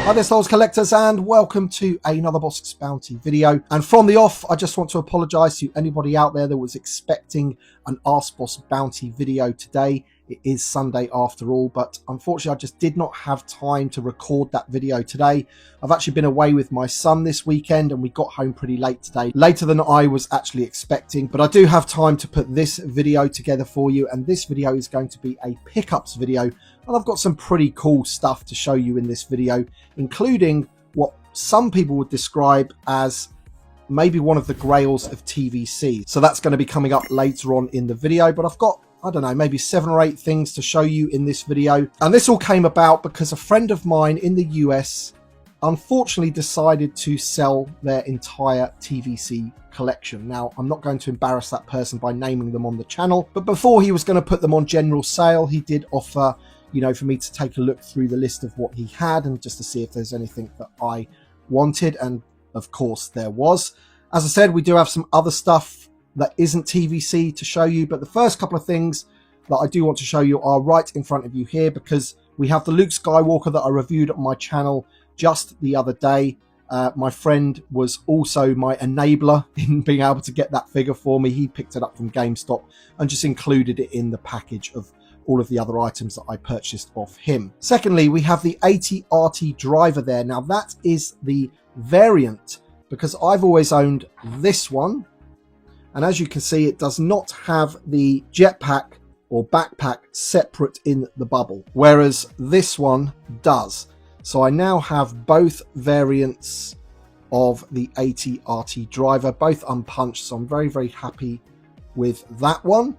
Hi there, Star Wars collectors, and welcome to another Boss Bounty video. And from the off, I just want to apologise to anybody out there that was expecting an Ask Boss Bounty video today. It is Sunday after all, but unfortunately I just did not have time to record that video today. I've actually been away with my son this weekend and we got home pretty late today, later than I was actually expecting, but I do have time to put this video together for you, and this video is going to be a pickups video, and I've got some pretty cool stuff to show you in this video, including what some people would describe as maybe one of the grails of TVC. So that's going to be coming up later on in the video, but I've got, I don't know, maybe 7 or 8 things to show you in this video. And this all came about because a friend of mine in the US unfortunately decided to sell their entire TVC collection. Now, I'm not going to embarrass that person by naming them on the channel, but before he was going to put them on general sale, he did offer, you know, for me to take a look through the list of what he had and just to see if there's anything that I wanted. And of course there was. As I said, we do have some other stuff that isn't TVC to show you, but the first couple of things that I do want to show you are right in front of you here, because we have the Luke Skywalker that I reviewed on my channel just the other day. My friend was also my enabler in being able to get that figure for me. He picked it up from GameStop and just included it in the package of all of the other items that I purchased off him. Secondly, we have the 80 RT driver there. Now that is the variant, because I've always owned this one, and as you can see, it does not have the jetpack or backpack separate in the bubble, whereas this one does. So I now have both variants of the 80 RT driver, both unpunched, so I'm very, very happy with that one.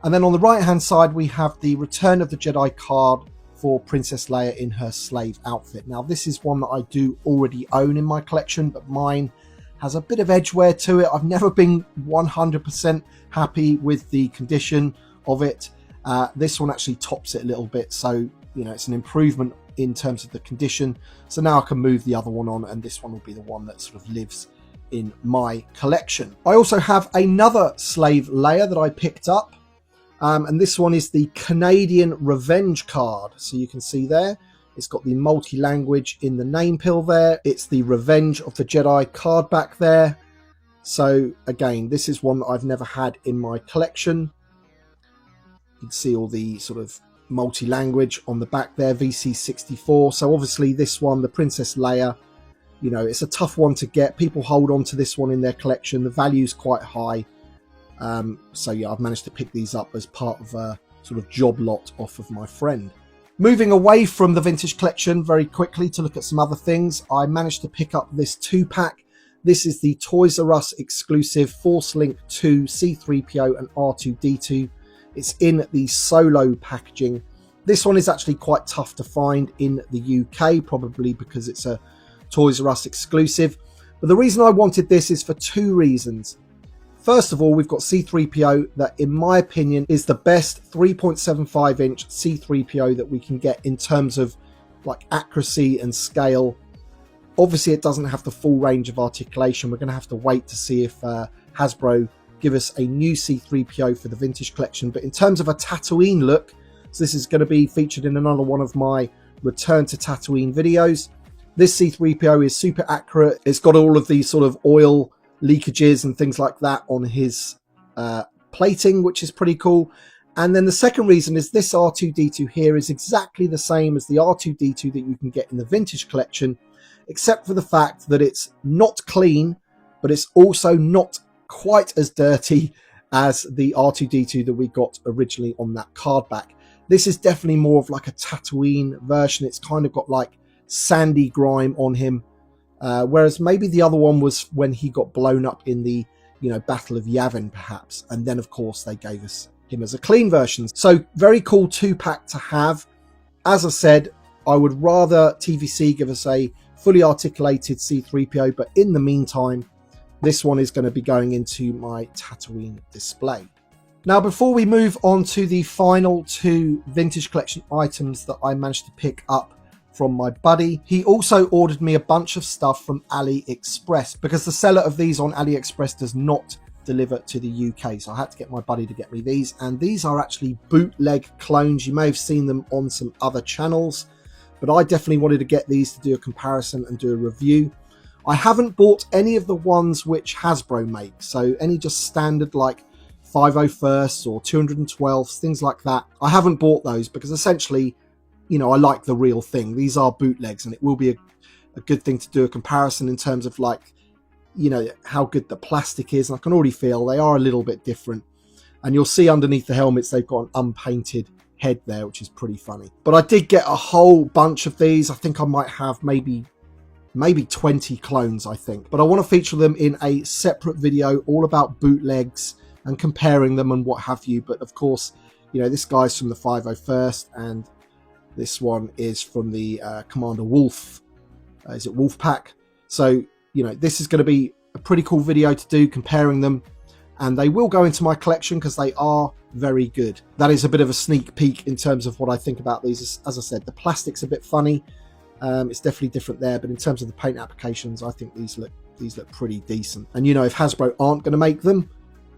And then on the right hand side, we have the Return of the Jedi card for Princess Leia in her slave outfit. Now this is one that I do already own in my collection, but mine has a bit of edgeware to it. I've never been 100% happy with the condition of it. This one actually tops it a little bit, so you know, it's an improvement in terms of the condition. So now I can move the other one on, and this one will be the one that sort of lives in my collection. I also have another slave Leia that I picked up, and this one is the Canadian Revenge card. So you can see there, it's got the multi-language in the name pill there. It's the Revenge of the Jedi card back there. So again, this is one that I've never had in my collection. You can see all the sort of multi-language on the back there, VC64. So obviously this one, the Princess Leia, you know, it's a tough one to get. People hold on to this one in their collection. The value's quite high. So yeah, I've managed to pick these up as part of a sort of job lot off of my friend. Moving away from the vintage collection very quickly to look at some other things, I managed to pick up this 2-pack. This is the Toys R Us exclusive Force Link 2 C-3PO and R2-D2. It's in the solo packaging. This one is actually quite tough to find in the UK, probably because it's a Toys R Us exclusive. But the reason I wanted this is for 2 reasons. First of all, we've got C-3PO that, in my opinion, is the best 3.75 inch C-3PO that we can get in terms of like accuracy and scale. Obviously, it doesn't have the full range of articulation. We're going to have to wait to see if Hasbro give us a new C-3PO for the vintage collection. But in terms of a Tatooine look, so this is going to be featured in another one of my Return to Tatooine videos. This C-3PO is super accurate. It's got all of these sort of oil leakages and things like that on his plating, which is pretty cool. And then the second reason is this R2-D2 here is exactly the same as the R2-D2 that you can get in the vintage collection, except for the fact that it's not clean, but it's also not quite as dirty as the R2-D2 that we got originally on that card back. This is definitely more of like a Tatooine version. It's kind of got like sandy grime on him. Whereas maybe the other one was when he got blown up in the, you know, Battle of Yavin, perhaps. And then, of course, they gave us him as a clean version. So very cool 2-pack to have. As I said, I would rather TVC give us a fully articulated C-3PO. But in the meantime, this one is going to be going into my Tatooine display. Now, before we move on to the final 2 vintage collection items that I managed to pick up from my buddy, he also ordered me a bunch of stuff from AliExpress, because the seller of these on AliExpress does not deliver to the UK. So I had to get my buddy to get me these, and these are actually bootleg clones. You may have seen them on some other channels, but I definitely wanted to get these to do a comparison and do a review. I haven't bought any of the ones which Hasbro makes, so any just standard like 501st or 212s, things like that. I haven't bought those because essentially, you know, I like the real thing. These are bootlegs, and it will be a good thing to do a comparison in terms of, like, you know, how good the plastic is. And I can already feel they are a little bit different. And you'll see underneath the helmets, they've got an unpainted head there, which is pretty funny. But I did get a whole bunch of these. I think I might have maybe 20 clones, I think. But I want to feature them in a separate video all about bootlegs and comparing them and what have you. But of course, you know, this guy's from the 501st, and this one is from the Commander Wolf. Is it Wolf Pack? So, you know, this is going to be a pretty cool video to do, comparing them. And they will go into my collection because they are very good. That is a bit of a sneak peek in terms of what I think about these. As I said, the plastic's a bit funny. It's definitely different there. But in terms of the paint applications, I think these look pretty decent. And, you know, if Hasbro aren't going to make them,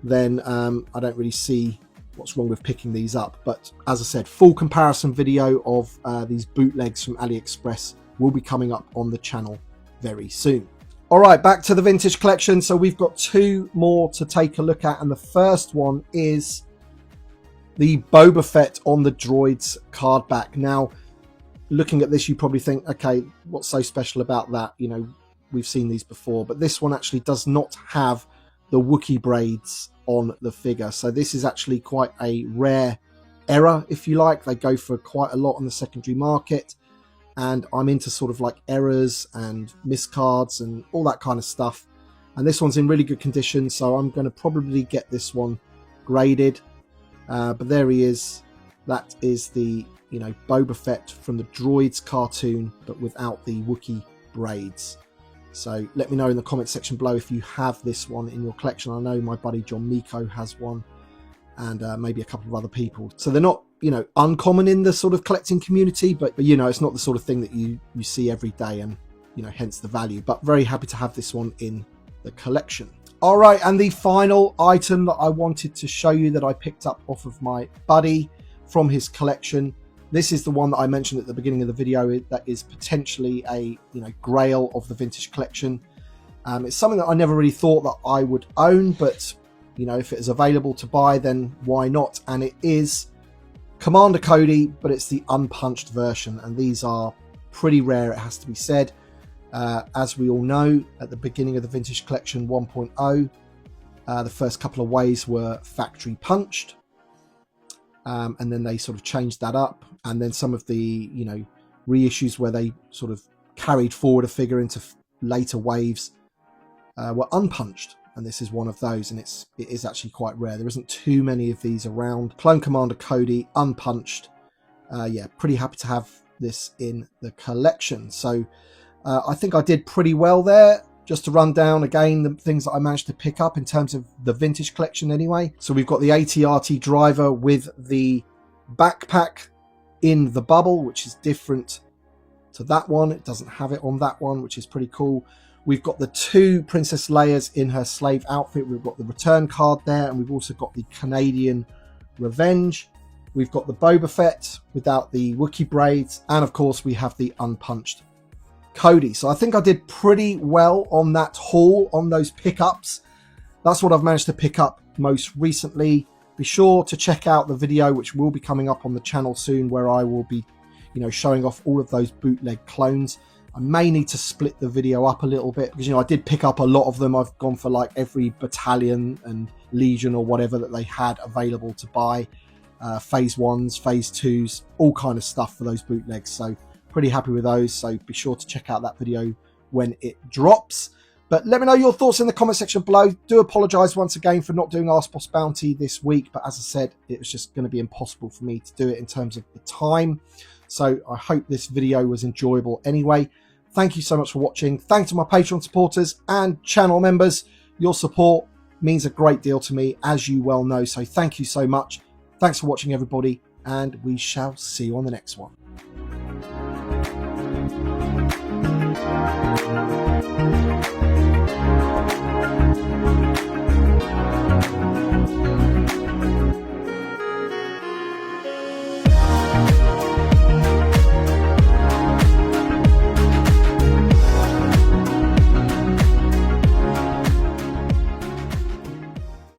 then I don't really see what's wrong with picking these up. But as I said, full comparison video of these bootlegs from AliExpress will be coming up on the channel very soon. All right, back to the vintage collection. So we've got two more to take a look at, and the first one is the Boba Fett on the Droids card back. Now, looking at this, you probably think, okay, what's so special about that? You know, we've seen these before, but this one actually does not have the Wookiee braids on the figure. So this is actually quite a rare error, if you like. They go for quite a lot on the secondary market. And I'm into sort of like errors and miscards and all that kind of stuff. And this one's in really good condition, so I'm going to probably get this one graded. But there he is. That is the, you know, Boba Fett from the Droids cartoon, but without the Wookiee braids. So let me know in the comment section below if you have this one in your collection. I know my buddy John Miko has one, and maybe a couple of other people. So they're not, you know, uncommon in the sort of collecting community, but you know, it's not the sort of thing that you see every day, and, you know, hence the value. But very happy to have this one in the collection. All right, and the final item that I wanted to show you that I picked up off of my buddy from his collection. This is the one that I mentioned at the beginning of the video that is potentially a, you know, grail of the vintage collection. It's something that I never really thought that I would own, but, you know, if it is available to buy, then why not? And it is Commander Cody, but it's the unpunched version, and these are pretty rare, it has to be said. As we all know, at the beginning of the vintage collection 1.0, the first couple of waves were factory punched, and then they sort of changed that up, and then some of the, you know, reissues where they sort of carried forward a figure into later waves were unpunched. And this is one of those, and it is actually quite rare. There isn't too many of these around. Clone Commander Cody, unpunched. Yeah, pretty happy to have this in the collection. So I think I did pretty well there. Just to run down again the things that I managed to pick up in terms of the vintage collection anyway. So we've got the AT-RT driver with the backpack in the bubble, which is different to that one. It doesn't have it on that one, which is pretty cool. We've got the two Princess Leias in her slave outfit. We've got the return card there, and we've also got the Canadian Revenge. We've got the Boba Fett without the Wookiee braids, and of course we have the unpunched Cody. So I think I did pretty well on that haul, on those pickups. That's what I've managed to pick up most recently. Be sure to check out the video, which will be coming up on the channel soon, where I will be, you know, showing off all of those bootleg clones. I may need to split the video up a little bit because, you know, I did pick up a lot of them. I've gone for like every battalion and legion or whatever that they had available to buy. Phase 1s, Phase 2s, all kind of stuff for those bootlegs. So pretty happy with those. So be sure to check out that video when it drops. But let me know your thoughts in the comment section below. Do apologise once again for not doing Ask Boss Bounty this week. But as I said, it was just going to be impossible for me to do it in terms of the time. So I hope this video was enjoyable anyway. Thank you so much for watching. Thanks to my Patreon supporters and channel members. Your support means a great deal to me, as you well know. So thank you so much. Thanks for watching, everybody, and we shall see you on the next one.